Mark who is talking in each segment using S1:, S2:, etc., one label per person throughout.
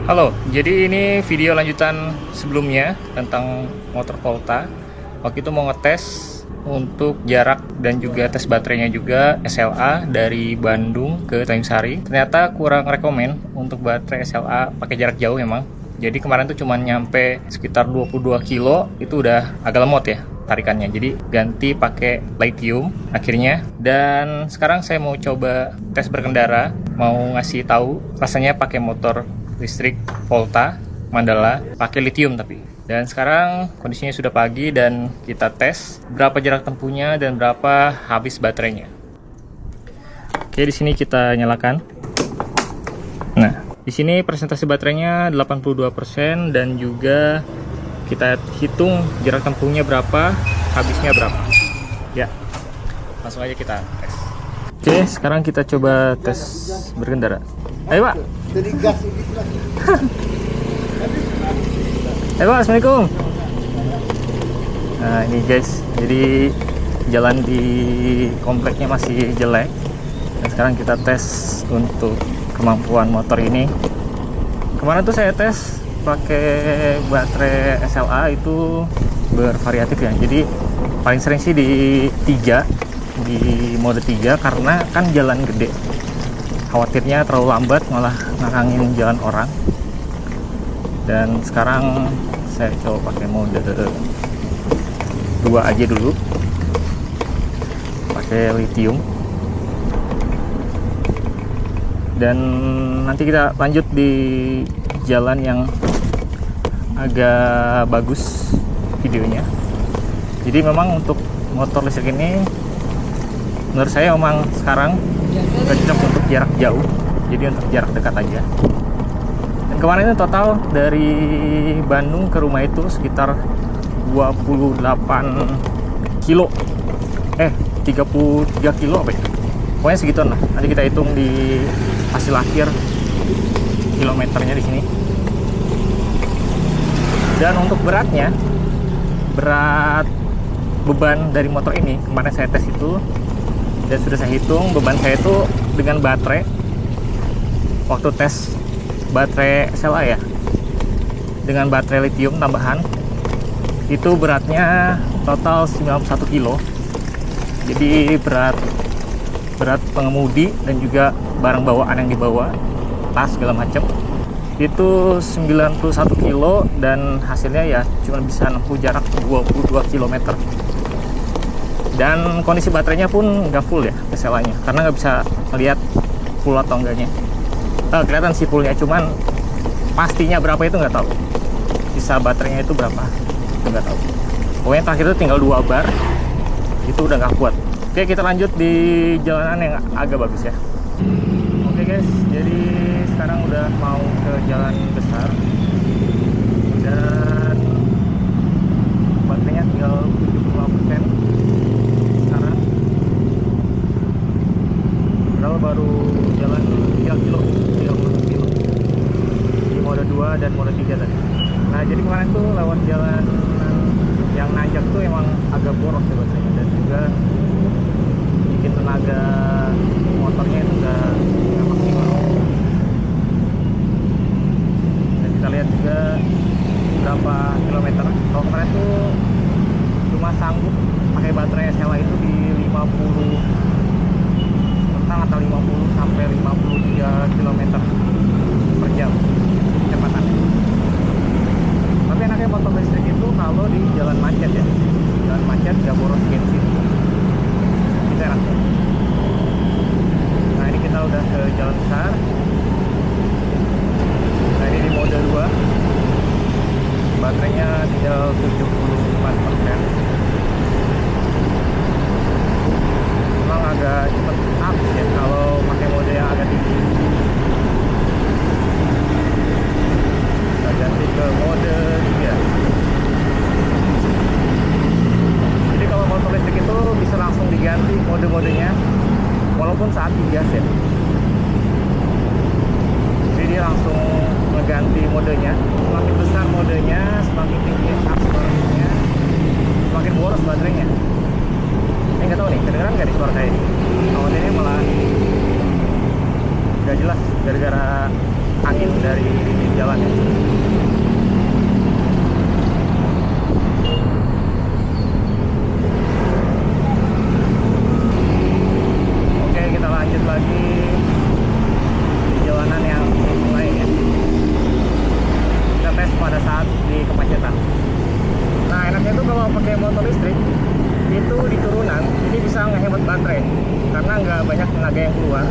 S1: Halo, jadi ini video lanjutan sebelumnya tentang motor Volta. Waktu itu mau ngetes untuk jarak dan juga tes baterainya juga SLA dari Bandung ke Tanjung Sari. Ternyata kurang rekomen untuk baterai SLA pakai jarak jauh memang. Jadi kemarin tuh cuma nyampe sekitar 22 kilo, itu udah agak lemot ya tarikannya. Jadi ganti pakai lithium akhirnya. Dan sekarang saya mau coba tes berkendara, mau ngasih tahu rasanya pakai motor listrik Volta Mandala pakai lithium tapi. Dan sekarang kondisinya sudah pagi dan kita tes berapa jarak tempuhnya dan berapa habis baterainya. Oke, di sini kita nyalakan. Nah, di sini presentasi baterainya 82% dan juga kita hitung jarak tempuhnya berapa, habisnya berapa. Ya. Langsung aja kita tes. Oke, sekarang kita coba tes berkendara. Ayo, Pak.
S2: Jadi gas ini lagi.
S1: Ayo, Pak. Assalamualaikum. Nah, ini guys. Jadi jalan di kompleknya masih jelek. Dan sekarang kita tes untuk kemampuan motor ini. Kemarin tuh saya tes pakai baterai SLA itu bervariatif ya. Jadi paling sering sih di 3, di mode 3 karena kan jalan gede. Khawatirnya terlalu lambat malah ngarangin jalan orang. Dan sekarang saya coba pakai mode 2 aja dulu, pakai lithium. Dan nanti kita lanjut di jalan yang agak bagus videonya. Jadi memang untuk motor listrik ini menurut saya memang sekarang cocok untuk jarak jauh, jadi untuk jarak dekat aja. Dan kemarin itu total dari Bandung ke rumah itu sekitar 28 kilo 33 kilo apa ya, pokoknya segituan lah. Nanti kita hitung di hasil akhir kilometernya di sini. Dan untuk beratnya, berat beban dari motor ini kemarin saya tes itu dan sudah saya hitung beban saya itu dengan baterai waktu tes baterai SLA ya, dengan baterai lithium tambahan itu beratnya total 91 kilo. Jadi berat pengemudi dan juga barang bawaan yang dibawa, tas segala macam itu 91 kilo dan hasilnya ya cuma bisa nempuh jarak 22 km. Dan kondisi baterainya pun nggak full ya SLA-nya, karena nggak bisa melihat full atau enggaknya. Kelihatan sih fullnya, cuman pastinya berapa itu nggak tahu. Sisa baterainya itu berapa itu nggak tahu. Pokoknya terakhir itu tinggal 2 bar, itu udah nggak kuat. Oke, kita lanjut di jalanan yang agak bagus ya. Oke guys, jadi sekarang udah mau ke jalan besar dan baterainya tinggal 75%. Baru jalan 3 kilo di mode 2 dan mode 3 tadi. Nah, jadi kemarin tuh lewat jalan yang nanjak tuh emang agak boros ya baterainya, dan juga bikin tenaga motornya itu nggak maksimal. Dan kita lihat juga berapa kilometer. Kalau kemarin tuh cuma sanggup pakai baterai SLA itu di 50 atau 50 sampai 53 km per jam kecepatan. Tapi enaknya motor listrik itu kalau di jalan macet ya, jalan macet gak boros bensin, itu enak. Nah, ini kita udah ke jalan besar. Nah, ini di mode 2 baterainya tinggal 74%. Memang agak cepet habis ya kalau pakai mode yang agak tinggi. Kita ganti ke mode 3. Jadi kalau motor listrik itu bisa langsung diganti mode-modenya walaupun saat digas ya. Jadi dia langsung ngeganti modenya. Semakin besar modenya, semakin tinggi akselerasinya, semakin boros baterainya. Ini nggak tahu nih, kedengeran nggak di suara saya ini? Awalnya malah nggak jelas gara-gara angin dari jalan jalan ya. Oke, kita lanjut lagi jalanan yang lain ya. Kita tes pada saat di kemacetan. Nah, enaknya itu kalau pakai motor listrik itu di turunan ini bisa ngehemat baterai karena nggak banyak tenaga yang keluar.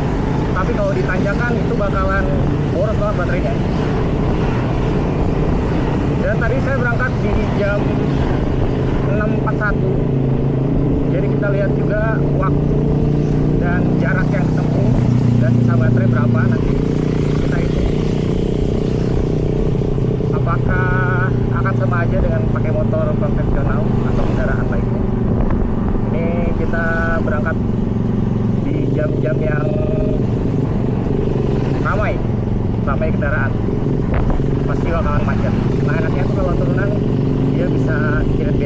S1: Tapi kalau di tanjakan itu bakalan boros banget baterainya. Dan tadi saya berangkat di jam 6.41. Jadi kita lihat juga waktu dan jarak yang ditempuh dan sisa baterai berapa nanti kita hitung. Apakah akan sama aja dengan pakai motor konvensional atau kendaraan lainnya? Ini kita berangkat di jam-jam yang ramai kendaraan, pasti bakalan macet. Nah, enaknya tuh kalau turunan dia bisa irit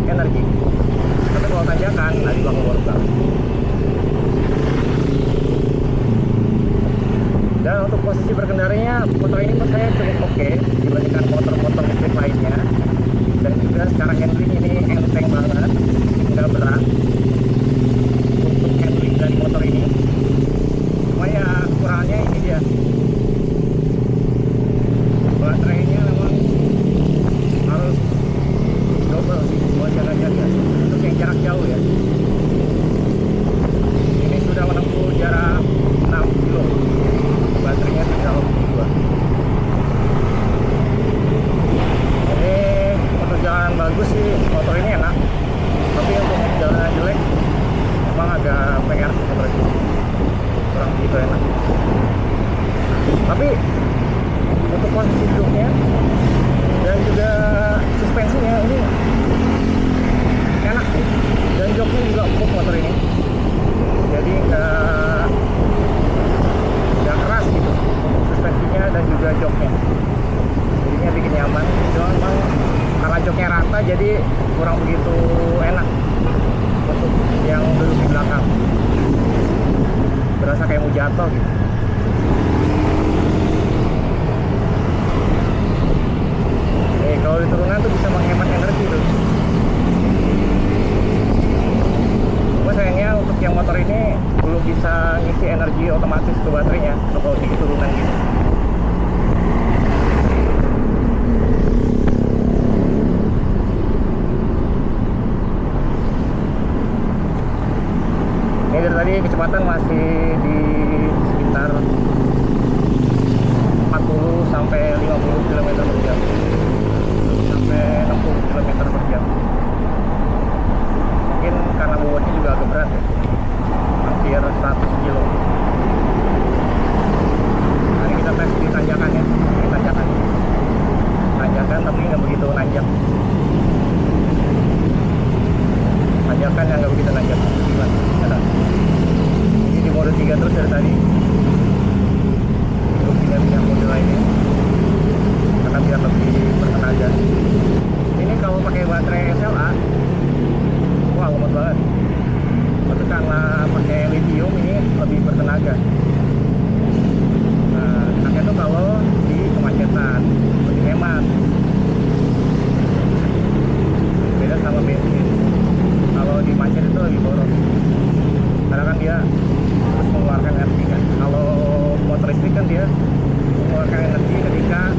S1: energi. Tapi kalau tanjakan lagi bakal boros banget. Dan untuk posisi berkendaranya, motor ini menurut saya cukup oke dibandingkan motor-motor listrik lainnya. Dan juga secara handling ini enteng banget, nggak berat untuk handling dari motor ini. Cuma ya kekurangannya ini dia, baterainya memang harus double sih buat jaga-jaga untuk yang jarak jauh ya. Ini sudah menempuh jarak 6 kilo, baterainya sudah lebih 2. Ini untuk jalan bagus sih, motor ini enak. Tapi untuk jalanan jelek memang agak PR motor ini, kurang begitu enak. Tapi untuk posisi duduknya dan juga suspensinya ini enak sih. Dan joknya juga empuk motor ini, jadi nggak keras gitu suspensinya dan juga joknya, jadinya bikin nyaman. Cuma memang karena joknya rata jadi kurang begitu enak untuk yang duduk di belakang, berasa kayak mau jatuh gitu. Kalau di turunan tuh bisa menghemat energi tuh. Cuma sayangnya untuk yang motor ini belum bisa ngisi energi otomatis ke baterainya kalau di turunan gitu. Ini dari tadi kecepatan masih di sekitar 40 sampai 50 km per jam. Sampai 60 km per jam. Mungkin karena bobotnya juga agak berat ya, hampir 100 kilo. Nah, ini kita tes di tanjakan ya. Ini tanjakan tapi nggak begitu nanjak. Tanjakan yang nggak begitu nanjak. Ini di mode 3 terus dari tadi. Belum pindah mode lainnya karena biar lebih bertenaga. Ini kalau pakai baterai SLA, wah lemot banget. Tapi karena pakai lithium ini lebih bertenaga. Nah, enaknya tuh kalau di kemacetan lebih hemat. Beda sama bensin. Kalau di macet itu lebih boros. Karena kan dia terus mengeluarkan energi kan. Kalau motor listrik kan dia mengeluarkan energi ketika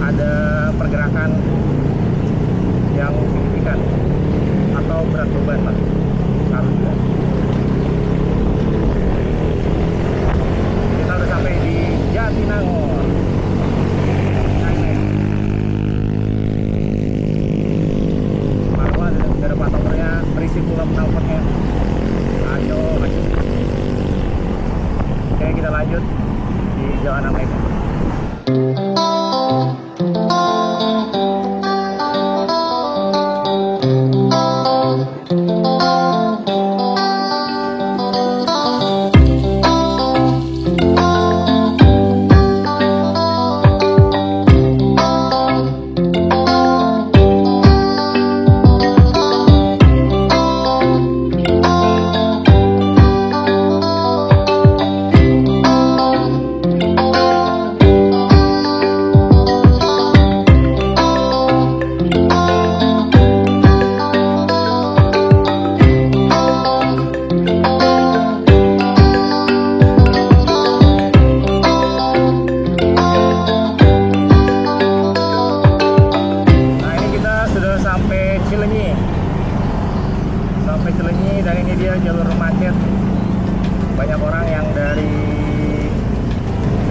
S1: ada pergerakan yang signifikan atau berat beban lah, harusnya. Kita udah sampai di Jatinangor. Marwah ada patokernya, berisi pula penalpotnya. Ayo. Oke, kita lanjut di jalanan lainnya.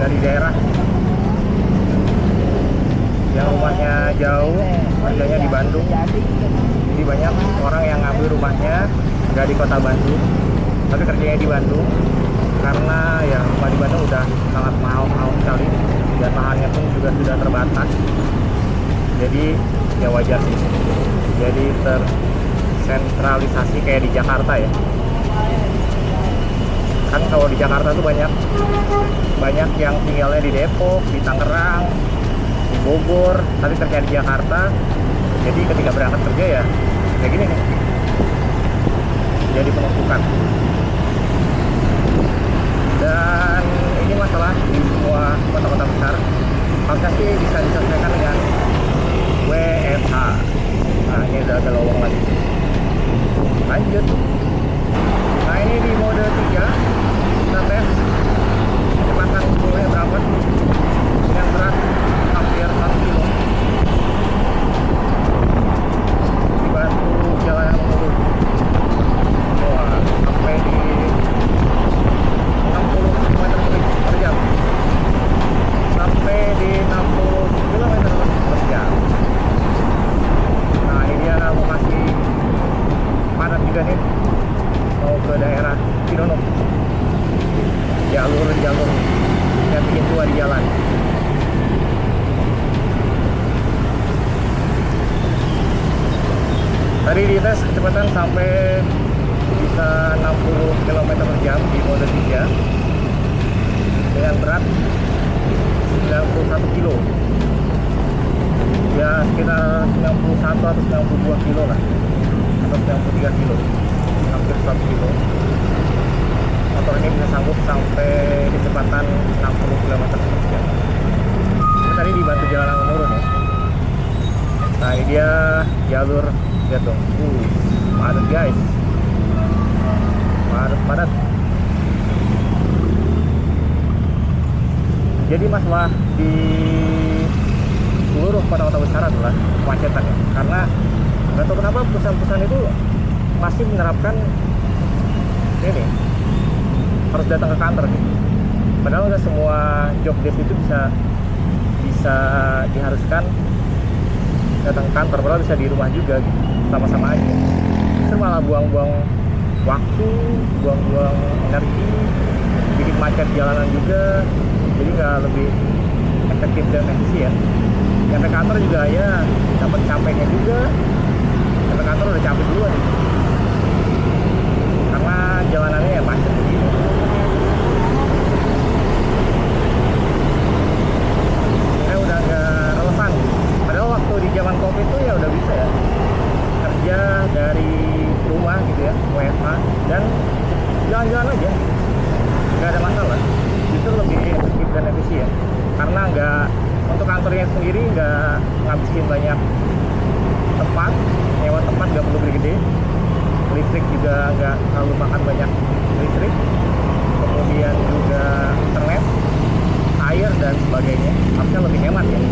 S1: dari daerah yang rumahnya jauh, kerjanya di Bandung. Jadi banyak orang yang ngambil rumahnya nggak di kota Bandung, tapi kerjanya di Bandung, karena ya rumah di Bandung udah sangat mahal sekali dan lahannya pun juga sudah terbatas. Jadi ya wajar sih, jadi tersentralisasi kayak di Jakarta ya. Kan kalau di Jakarta tuh banyak yang tinggalnya di Depok, di Tangerang, di Bogor, tapi kerja di Jakarta. Jadi ketika berangkat kerja ya kayak gini nih, jadi penumpukan. Dan ini masalah di semua kota-kota besar, harusnya sih bisa diselesaikan dengan WFH. Nah ini udah ada lowong lagi. Lanjut. Nah ini di mode 3 kita tes kecepatan fullnya berapa, yang berat hampir 1 kilo, dibantu jalan yang menurun. Wah, sampai di 60 km per jam, sampai di 60 km per jam. Nah ini dia lokasi padat juga nih, mau ke daerah Cironok. Jalur yang bikin tua di jalan. Tadi dites kecepatan sampai bisa 60 km per jam di mode 3 dengan berat 91 kilo, ya sekitar 91 atau 92 kilo lah, atau 93 kilo, hampir 1 kilo. Motor ini bisa sanggup sampai kecepatan 60 km per jam. Ini tadi dibantu jalan yang menurun ya. Nah ini dia jalur, lihat dong, padat guys, padat. Jadi masalah di seluruh kota-kota besar adalah kemacetan ya, karena nggak tahu kenapa perusahaan-perusahaan itu masih menerapkan ini harus datang ke kantor gitu. Padahal nggak semua job desk itu bisa diharuskan datang ke kantor, padahal bisa di rumah juga gitu, sama-sama aja. Justru malah buang-buang waktu, buang-buang energi, bikin macet jalanan juga, jadi nggak lebih efektif dan efisien. Sampai kantor juga ya dapat capeknya juga, sampai kantor udah capek duluan gitu. Karena jalanannya ya macet begini. Udah nggak relevan. Padahal waktu di zaman COVID itu ya udah bisa ya kerja dari rumah gitu ya, WFH, dan jalan-jalan aja, nggak ada masalah. Justru lebih efektif dan efisien, karena nggak, untuk kantornya sendiri nggak ngabisin banyak tempat, nyewa tempat nggak perlu gede, listrik juga nggak terlalu makan banyak listrik, kemudian juga internet, air dan sebagainya, harusnya lebih hemat ya.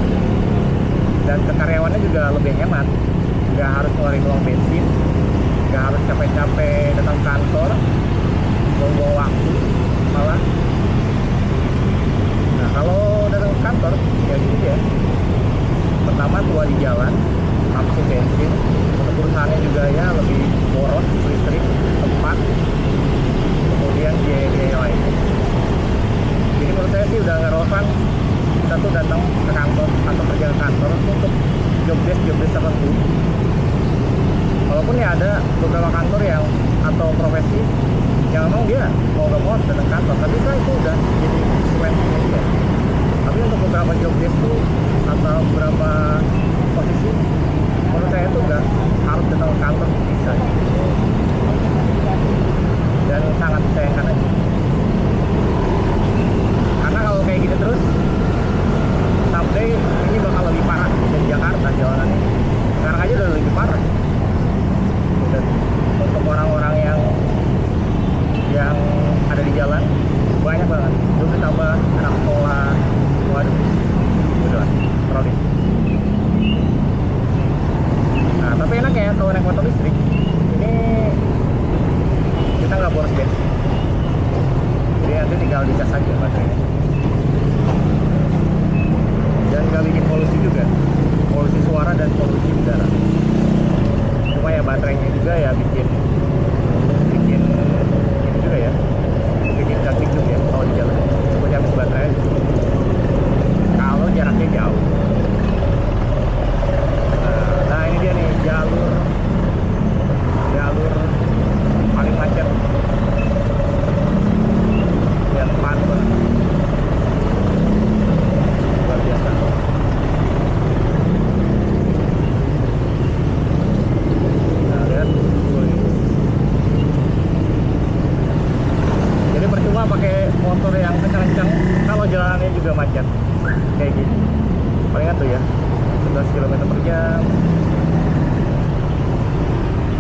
S1: Dan ke karyawannya juga lebih hemat, nggak harus ngeluarin uang bensin, nggak harus capek-capek datang kantor, buang-buang waktu malah. Nah kalau datang ke kantor ya gitu ya, pertama tua di jalan, habisin bensin, untuk perusahaannya juga ya lebih boros listrik, tempat, kemudian biaya-biaya lainnya. Jadi menurut saya sih udah nggak relevan kita tuh datang ke kantor atau kerja ke kantor untuk job desk tertentu. Walaupun ya ada beberapa kantor yang atau profesi yang memang dia mau nggak mau datang ke kantor, tapi kan itu udah jadi konsekuensinya dia. Tapi untuk beberapa job desk tuh atau beberapa posisi, menurut saya itu nggak harus datang ke kantor, bisa dan sangat disayangkan aja. Karena kalau kayak gitu terus, someday ini bakal lebih parah dari Jakarta jalanannya. Sekarang aja udah lebih parah. Dan untuk orang-orang yang ada di jalan banyak banget. Terus ditambah anak sekolah, waduh, udah crowded. Nah tapi enak ya kalau naik motor listrik. Ini kita nggak boros bensin. Jadi nanti tinggal dicas aja baterainya. jalanannya juga macet kayak gini. Palingan tuh ya 11 km per jam.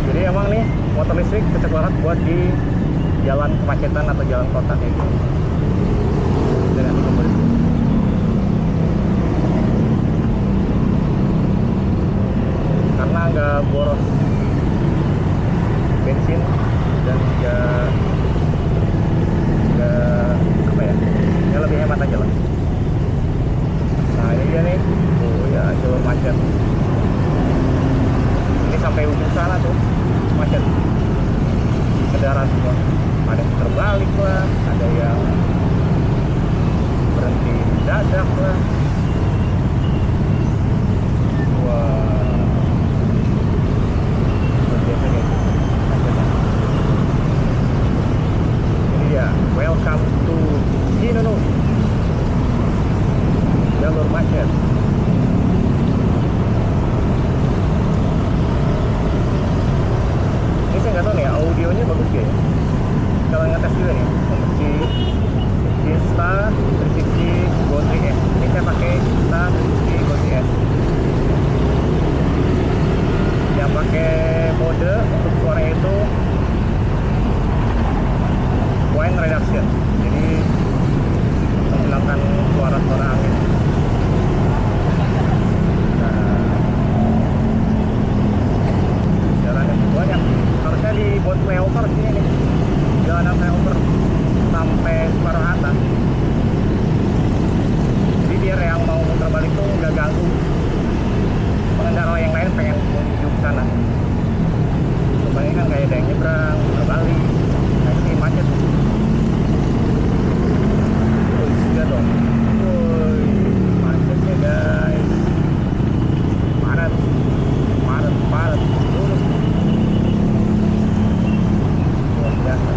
S1: Jadi emang nih motor listrik cocok banget buat di jalan kemacetan atau jalan kota kayak gini. Dengan kompor listrik. Karena nggak boros bensin dan nggak apa ya lebih hemat aja lah. Nah ini dia nih, oh ya jalur macet. Ini sampai ujung sana tuh macet. Kendaraan semua, ada yang terbalik lah, ada yang berhenti dadak lah. Wah, biasa nih macetnya. Ini dia, welcome to Cinono, jalur macet. Ini saya nggak tahu nih audionya bagus gak ya. Kalau ngetes juga nih untuk Insta 360 Go 3S. Ini saya pakai Insta 360 Go 3S. Yang pakai mode untuk suaranya itu wind reduction. Jadi menghilangkan suara-suara angin. Jalannya banyak, harusnya dibuat flyover sini nih, jalanan flyover sampai Soekarno Hatta. Jadi biar yang mau muter balik tuh nggak ganggu pengendara yang lain pengen menuju ke sana. Kebanyakan kan kayak ada yang nyebrang, muter balik, nah ini macet. Lihat dong, woi macetnya guys, padat, luar biasa.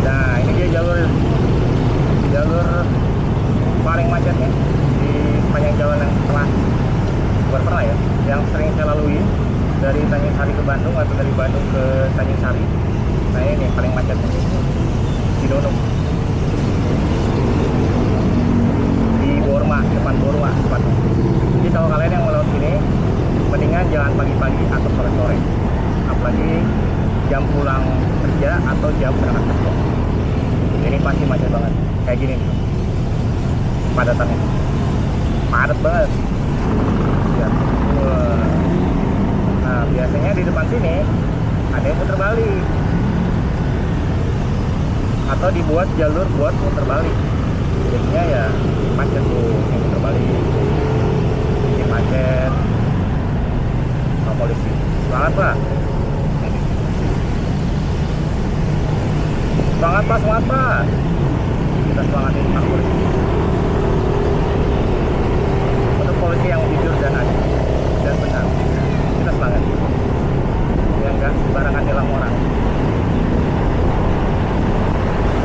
S1: Nah ini dia jalur paling macet nih di sepanjang jalan yang bukan pernah ya, yang sering saya lalui dari Tanjung Sari ke Bandung atau dari Bandung ke Tanjung Sari. Nah ini paling macet di Donung, di Borma, depan Borma tepatnya. Jadi kalau kalian yang mau lewat sini, mendingan jangan pagi-pagi atau sore-sore, apalagi jam pulang kerja atau jam berangkat kerja. Ini pasti macet banget kayak gini nih, padatannya padat banget ya. Nah biasanya di depan sini ada yang muter balik atau dibuat jalur buat muter balik, jadinya ya macet tuh yang muter balik, bikin macet. Pak polisi, semangat Pak, semangat Pak, semangat Pak, kita semangatin Pak polisi. Untuk polisi yang jujur dan adil dan benar, kita semangat, yang enggak sembarangan nilang orang.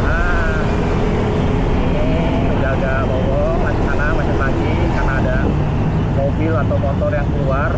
S1: Nah ini udah agak bawong, di sana macet lagi karena ada mobil atau motor yang keluar.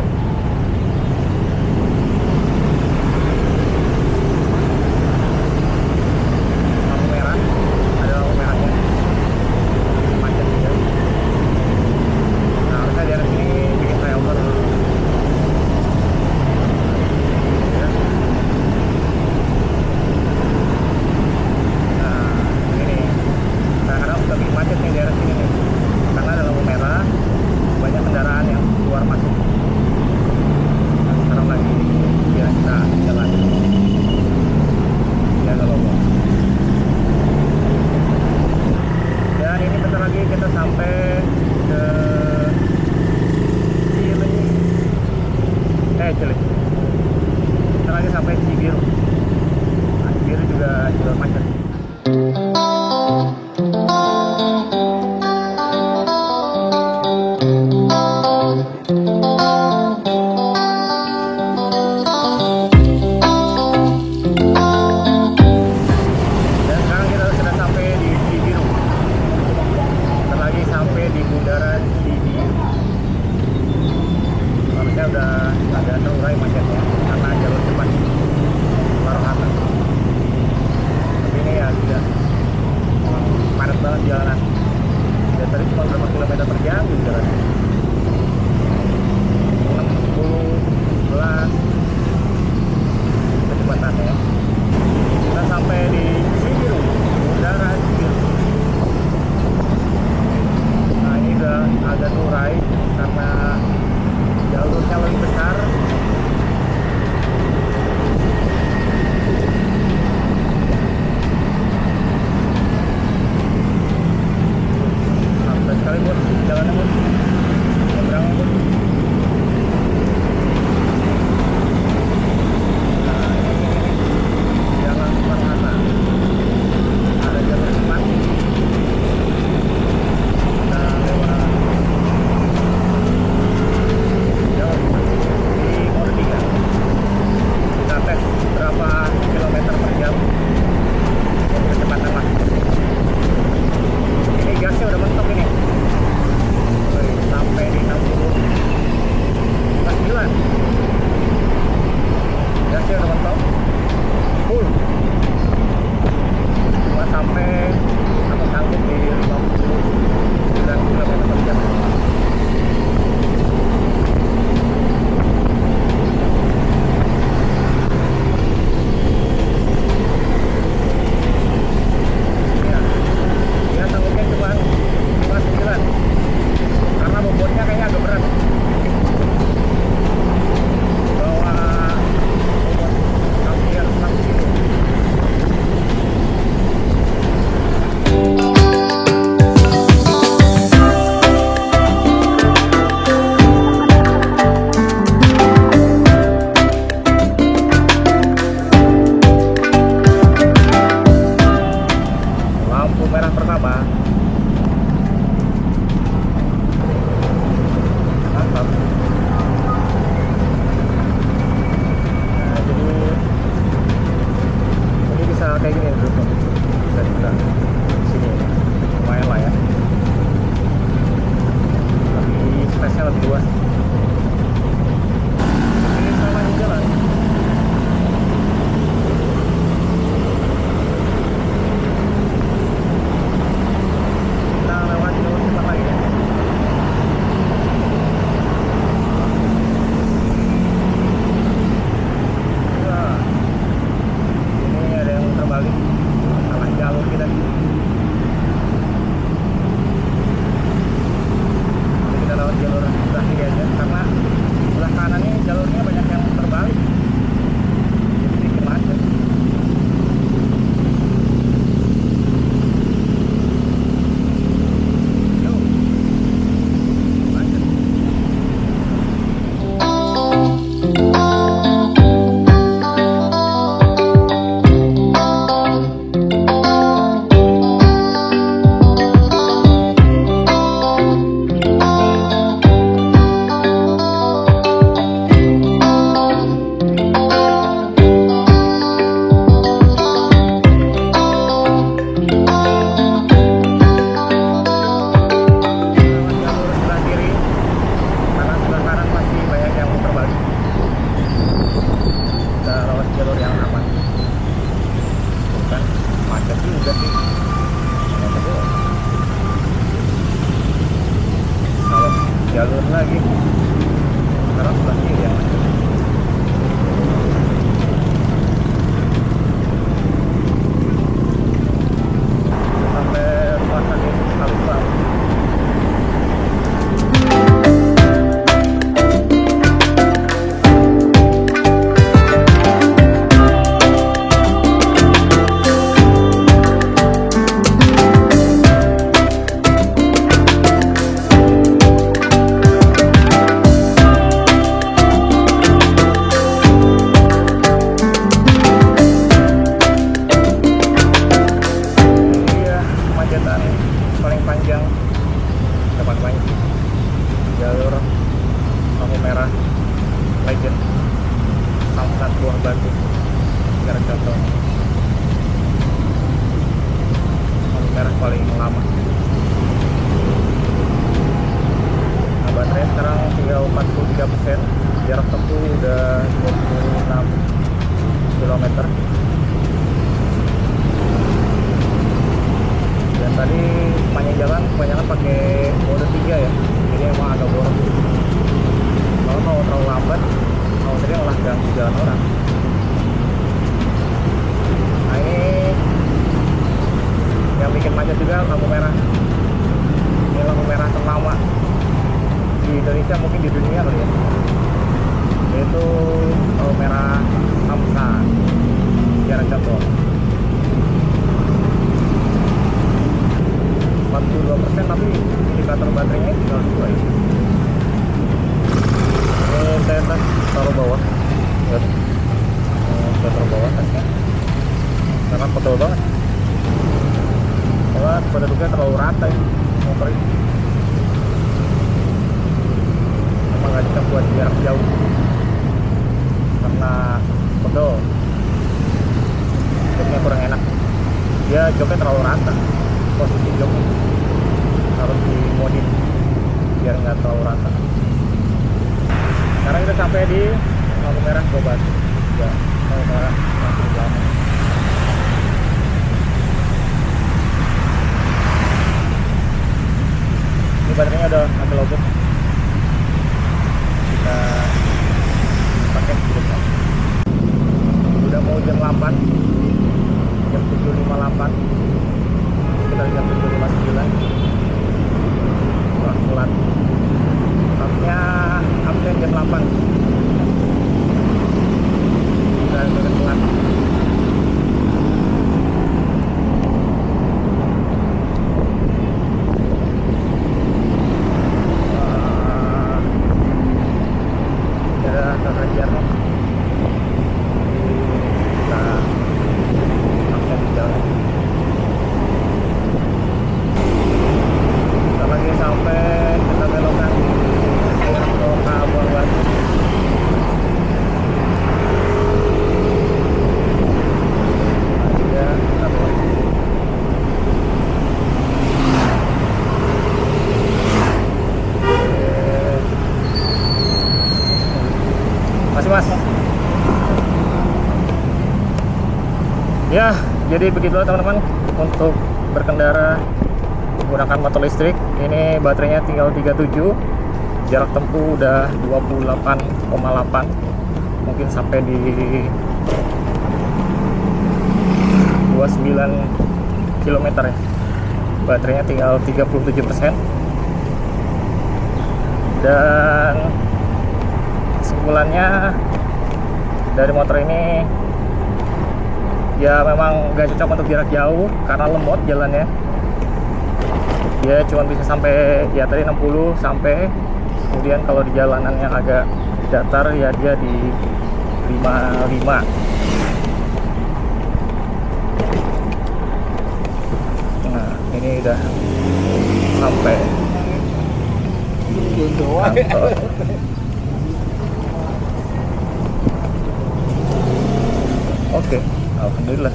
S1: jalanan km per jam gitu kan. 10, 11 kecepatannya. Kita sampai di Cibiru, udara Cibiru. Nah ini udah agak turai karena jalurnya lebih besar. Sampai sekali buat jalannya pun nyebrangnya pun. Nah ini jalan Soekarno-Hatta, ada jalur cepat. Kita lewat jauh di Mode 3. Kita tes berapa kilometer per jam untuk kecepatan lah. Ini gasnya udah mentok ini. Wih, sampai di 69. Gasnya udah mentok full. Cuma sampai atau sanggup di 59 km per jam. Ya, dia sanggupnya cuma 59 karena bobotnya kayaknya agak berat. Bawa bobot hampir 6 kilo. Lampu merah pertama. Mantap. Nah, jadi bisa kayak gini dulu. Bisa dibuka di sini. Lumayan lah ya. Tapi space-nya lebih luas. Ini sama di jalan. Kita lewat jalur cepat lagi ya. Wah, ini ada yang terbalik, salah jalur kita. Jadi kita lewat jalur sebelah kiri aja karena sebelah kanan ini jalurnya banyak yang terbalik. Jadi bikin macet. Yuk, macet. Jalur lagi sekarang sebelah kiri yang macet. Sampai rumah sakit Alifam. Paling panjang depan main jalur lampu merah Legend Samsat Buah Batu sekarang contoh lampu merah paling lama. Nah, baterai sekarang tinggal 43%, jarak tempuh udah 26 km. Dan tadi sepanjang jalan kebanyakan pakai mode 3. lihat juga lampu merah. Ini lampu merah terlama di Indonesia, mungkin di dunia kali ya, yaitu lampu merah Samsa jarak jauh. 42%, tapi indikator baterainya tinggal 2 ya. Ini saya taruh bawah, lihat. Saya taruh bawah tesnya karena kotor banget. Soalnya pada dukanya terlalu rata ya motor ini. Emang gak bisa buat jarak jauh karena pedal, joknya kurang enak. Dia joknya terlalu rata, posisi joknya harus dimodif biar nggak terlalu rata. Sekarang kita sampai di lampu merah Gobat ya, lampu merah langsung jalan. Ini baterainya udah agak lobet, kita pakai sedikit. Udah mau jam 8, jam 7.58, kita jam 7.59. Telat, harusnya absen jam 8 dan udah telat. Ada kehajarnya kita absen di jalan. Lagi sampai kita belokan di daerah kota Buangwarti. Ya, masih mas. Ya, jadi begitulah teman-teman untuk berkendara menggunakan motor listrik. Ini baterainya tinggal 37, jarak tempuh udah 28,8, mungkin sampai di 29 km ya. Baterainya tinggal 37%. Dan kesimpulannya dari motor ini ya memang gak cocok untuk jarak jauh karena lemot jalannya. Dia cuma bisa sampai ya tadi 60 sampai, kemudian kalau di jalanan yang agak datar ya dia di 55. Nah ini udah sampai kantor. Oke, alhamdulillah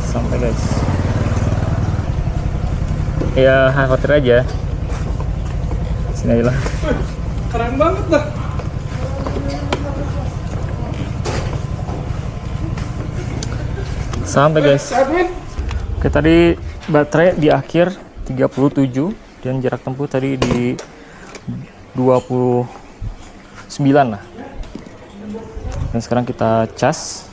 S1: sampai guys. Ya khawatir aja, sini aja lah.
S2: Keren banget dah.
S1: Sampai guys. Oke, tadi baterai di akhir 37 dan jarak tempuh tadi di 29 lah. Dan sekarang kita cas.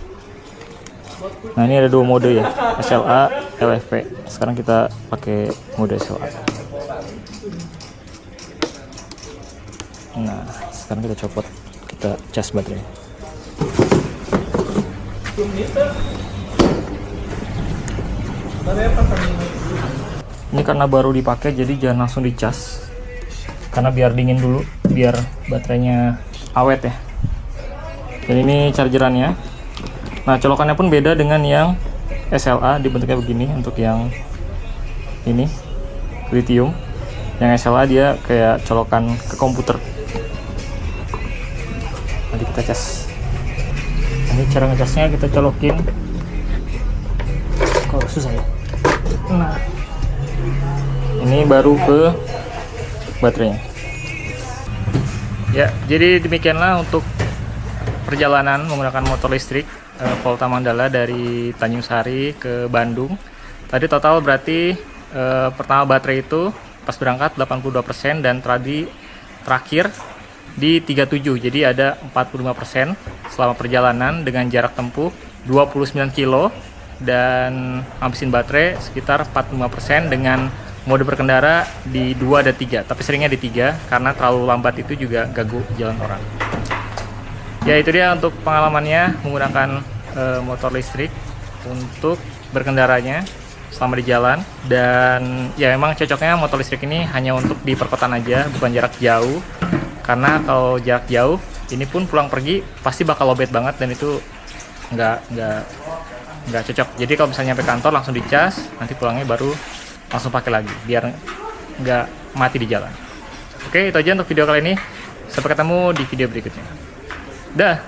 S1: Nah ini ada dua mode ya, SLA, LFP. Sekarang kita pakai mode SLA. Nah sekarang kita copot, kita cas baterai. Ini karena baru dipakai jadi jangan langsung dicas, karena biar dingin dulu, biar baterainya awet ya. Dan ini chargerannya. Nah colokannya pun beda dengan yang SLA, dibentuknya begini untuk yang ini lithium. Yang SLA dia kayak colokan ke komputer. Nanti kita cas. Ini cara ngecasnya, kita colokin. Kok susah ya? Nah ini baru ke baterainya. Ya jadi demikianlah untuk perjalanan menggunakan motor listrik Volta Mandala dari Tanjung Sari ke Bandung. Tadi total berarti pertama baterai itu pas berangkat 82% dan terakhir di 37. Jadi ada 45% selama perjalanan dengan jarak tempuh 29 kilo dan ngabisin baterai sekitar 45% dengan mode berkendara di 2 dan 3, tapi seringnya di 3 karena terlalu lambat itu juga ganggu jalan orang. Ya, itu dia untuk pengalamannya menggunakan motor listrik untuk berkendaranya selama di jalan. Dan ya memang cocoknya motor listrik ini hanya untuk di perkotaan aja, bukan jarak jauh, karena kalau jarak jauh ini pun pulang pergi pasti bakal lowbat banget dan itu nggak cocok. Jadi kalau misalnya sampai kantor langsung dicas, nanti pulangnya baru langsung pakai lagi biar nggak mati di jalan. Oke, itu aja untuk video kali ini. Sampai ketemu di video berikutnya. Dah.